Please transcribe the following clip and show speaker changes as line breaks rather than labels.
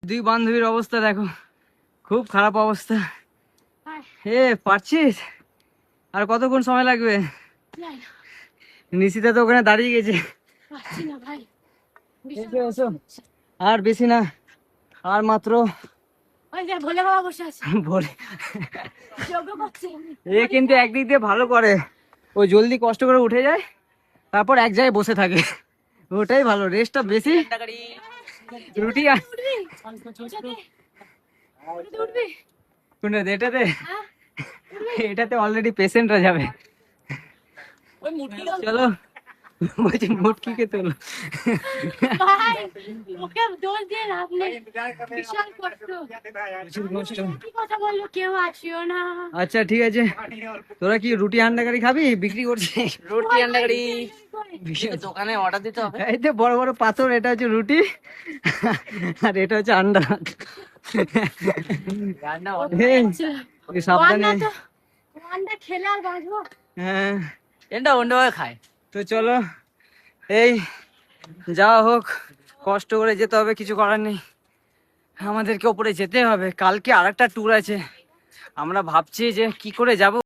দুই বান্ধবীর অবস্থা দেখো, খুব খারাপ অবস্থা। হে পারছিস? আর কতক্ষণ সময় লাগবে? নিশিতা তো ওখানে দাঁড়িয়ে গেছে। এসো এসো, আর বেশি না, আর মাত্র ভোলে। এ কিন্তু একদিক দিয়ে ভালো করে, ও জলদি কষ্ট করে উঠে যায়, তারপর এক জায়গায় বসে থাকে, ওটাই ভালো, রেস্টটা বেশি। রুটি এটাতে, এটাতে অলরেডি পেশেন্টরা যাবে। চলো, বলছি মুটকিকে তোলো। আচ্ছা ঠিক আছে, তোরা কি রুটি আন্ডা কারি খাবি? বিক্রি করছিস রুটি আন্ডা কারি? দোকানে অর্ডার দিতে হবে। এই যে বড় বড় পাথর, এটা হচ্ছে রুটি আর এটা হচ্ছে আন্ডা। সাবধানে। হ্যাঁ, এটা অন্য খায়। তো চলো, এই যাওয়া হোক, কষ্ট করে যেতে হবে, কিছু করার নেই, আমাদেরকে ওপরে যেতে হবে। কালকে আরেকটা ট্যুর আছে, আমরা ভাবছি যে কি করে যাব।